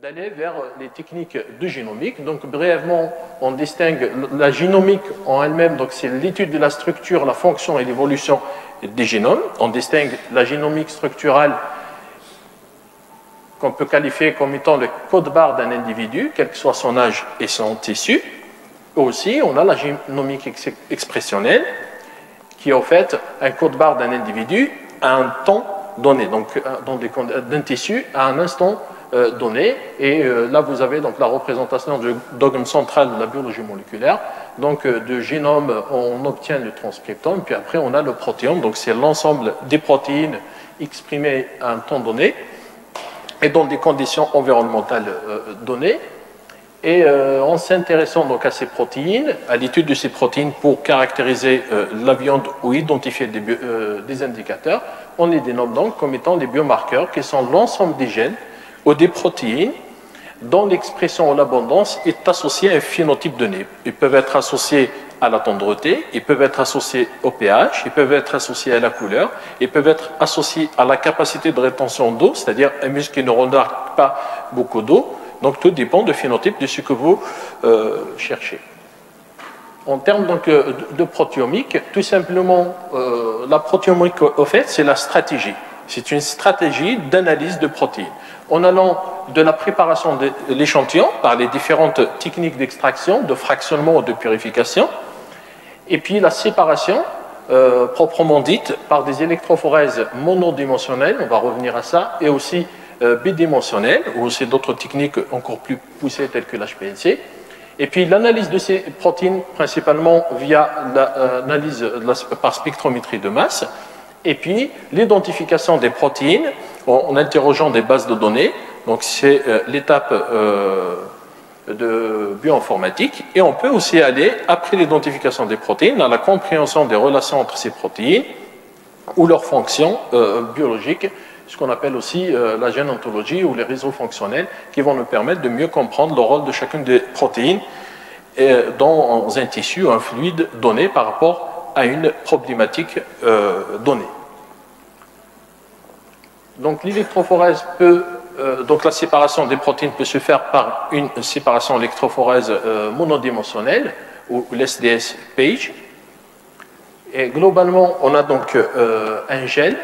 d'aller vers les techniques de génomique. Donc brièvement, on distingue la génomique en elle-même, donc c'est l'étude de la structure, la fonction et l'évolution des génomes. On distingue la génomique structurale qu'on peut qualifier comme étant le code-barre d'un individu, quel que soit son âge et son tissu. Aussi, on a la génomique expressionnelle, qui est en fait un code-barre d'un individu à un temps donné, donc d'un tissu à un instant donné. Et là, vous avez donc la représentation du dogme central de la biologie moléculaire. Donc, de génome, on obtient le transcriptome, puis après, on a le protéome. Donc, c'est l'ensemble des protéines exprimées à un temps donné et dans des conditions environnementales données. Et en s'intéressant donc à ces protéines, à l'étude de ces protéines pour caractériser la viande ou identifier des indicateurs, on les dénomme donc comme étant les biomarqueurs, qui sont l'ensemble des gènes ou des protéines dont l'expression ou l'abondance est associée à un phénotype donné. Ils peuvent être associés à la tendreté, ils peuvent être associés au pH, ils peuvent être associés à la couleur, ils peuvent être associés à la capacité de rétention d'eau, c'est-à-dire un muscle qui ne remarque pas beaucoup d'eau. Donc tout dépend du phénotype de ce que vous cherchez. En termes donc, de protéomique, tout simplement, la protéomique, au fait, c'est la stratégie. C'est une stratégie d'analyse de protéines. En allant de la préparation de l'échantillon par les différentes techniques d'extraction, de fractionnement ou de purification, et puis la séparation, proprement dite, par des électrophorèses monodimensionnelles, on va revenir à ça, et aussi bidimensionnelles, ou c'est d'autres techniques encore plus poussées telles que l'HPLC. Et puis l'analyse de ces protéines, principalement via l'analyse par spectrométrie de masse, et puis l'identification des protéines en interrogeant des bases de données. Donc c'est l'étape de bioinformatique. Et on peut aussi aller, après l'identification des protéines, à la compréhension des relations entre ces protéines ou leurs fonctions biologiques, ce qu'on appelle aussi la génontologie ou les réseaux fonctionnels, qui vont nous permettre de mieux comprendre le rôle de chacune des protéines dans un tissu ou un fluide donné par rapport à une problématique donnée. Donc l'électrophorèse peut, donc la séparation des protéines peut se faire par une séparation électrophorèse monodimensionnelle ou l'SDS PAGE. Et globalement, on a donc un gel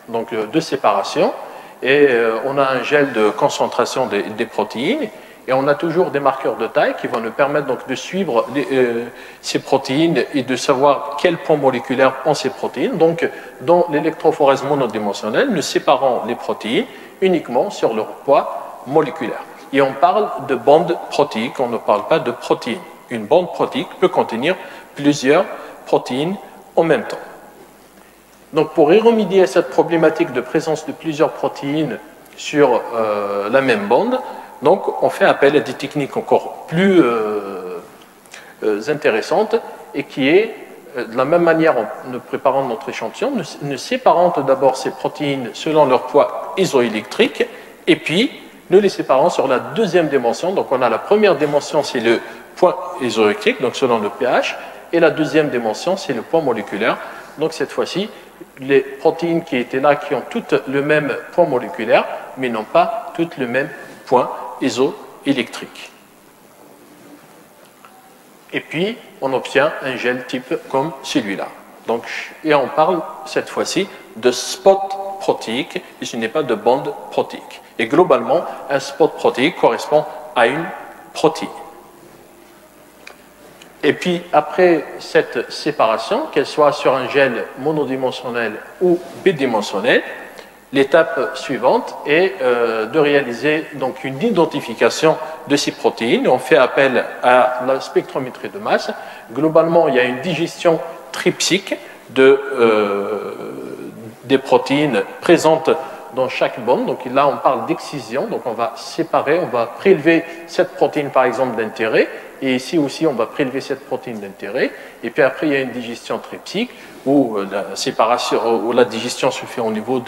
donc, de séparation et on a un gel de concentration des protéines. Et on a toujours des marqueurs de taille qui vont nous permettre donc de suivre ces protéines et de savoir quel poids moléculaire ont ces protéines. Donc, dans l'électrophorèse monodimensionnelle, nous séparons les protéines uniquement sur leur poids moléculaire. Et on parle de bande protéique, on ne parle pas de protéines. Une bande protéique peut contenir plusieurs protéines en même temps. Donc, pour y remédier à cette problématique de présence de plusieurs protéines sur la même bande, donc, on fait appel à des techniques encore plus intéressantes et qui est, de la même manière, en nous préparant notre échantillon, nous séparons d'abord ces protéines selon leur poids isoélectrique et puis nous les séparons sur la deuxième dimension. Donc, on a la première dimension, c'est le poids isoélectrique, donc selon le pH, et la deuxième dimension, c'est le poids moléculaire. Donc, cette fois-ci, les protéines qui étaient là, qui ont toutes le même poids moléculaire, mais n'ont pas toutes le même poids isoélectrique. Et puis, on obtient un gel type comme celui-là. Donc, et on parle cette fois-ci de spot protéique, et ce n'est pas de bande protéique. Et globalement, un spot protéique correspond à une protéine. Et puis, après cette séparation, qu'elle soit sur un gel monodimensionnel ou bidimensionnel, l'étape suivante est de réaliser donc une identification de ces protéines. On fait appel à la spectrométrie de masse. Globalement, il y a une digestion tripsique des protéines présentes dans chaque bande. Donc là, on parle d'excision. Donc on va séparer, on va prélever cette protéine par exemple d'intérêt. Et ici aussi, on va prélever cette protéine d'intérêt. Et puis après, il y a une digestion tripsique où la séparation, où la digestion se fait au niveau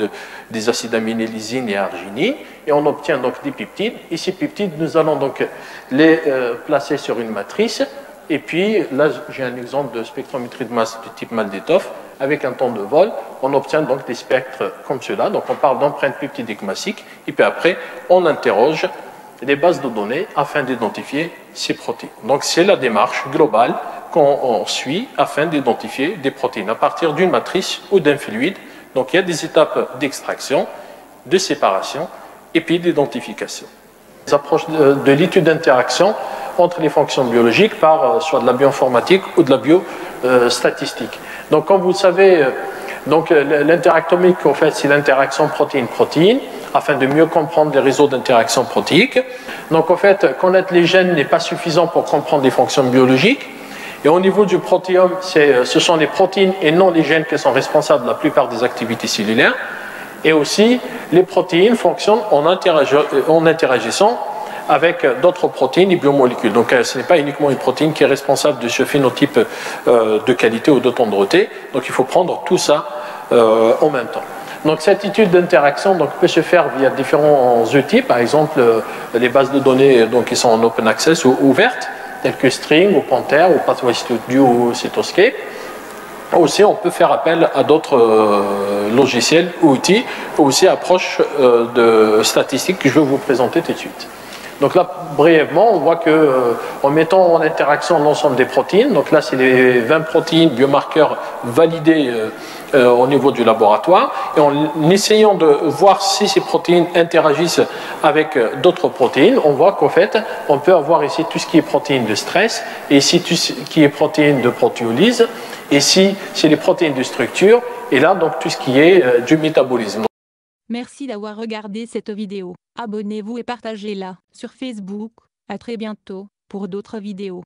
des acides aminés lysine et arginine. Et on obtient donc des peptides. Et ces peptides, nous allons donc les placer sur une matrice. Et puis là, j'ai un exemple de spectrométrie de masse du type Maldetov. Avec un temps de vol, on obtient donc des spectres comme cela. Donc on parle d'empreinte peptidique massique. Et puis après, on interroge les bases de données afin d'identifier ces protéines. Donc c'est la démarche globale qu'on suit afin d'identifier des protéines à partir d'une matrice ou d'un fluide. Donc il y a des étapes d'extraction, de séparation et puis d'identification. Les approches de l'étude d'interaction entre les fonctions biologiques par soit de la bioinformatique ou de la biostatistique. Donc comme vous le savez, l'interactomique, en fait, c'est l'interaction protéine-protéine, afin de mieux comprendre les réseaux d'interaction protéique. Donc en fait, connaître les gènes n'est pas suffisant pour comprendre les fonctions biologiques. Et au niveau du protéome, ce sont les protéines et non les gènes qui sont responsables de la plupart des activités cellulaires. Et aussi, les protéines fonctionnent en interagissant avec d'autres protéines et biomolécules. Donc ce n'est pas uniquement une protéine qui est responsable de ce phénotype de qualité ou de tendreté. Donc il faut prendre tout ça en même temps. Donc cette étude d'interaction peut se faire via différents outils, par exemple les bases de données qui sont en open access ou ouvertes, telles que String ou Panther ou Pathway Studio ou Cytoscape. Aussi, on peut faire appel à d'autres logiciels ou outils, ou aussi approches de statistiques que je vais vous présenter tout de suite. Donc là, brièvement, on voit que en mettant en interaction l'ensemble des protéines, donc là c'est les 20 protéines biomarqueurs validés au niveau du laboratoire, et en essayant de voir si ces protéines interagissent avec d'autres protéines, on voit qu'en fait, on peut avoir ici tout ce qui est protéines de stress, et ici tout ce qui est protéines de protéolyse, et ici c'est les protéines de structure, et là donc tout ce qui est du métabolisme. Merci d'avoir regardé cette vidéo. Abonnez-vous et partagez-la sur Facebook. À très bientôt pour d'autres vidéos.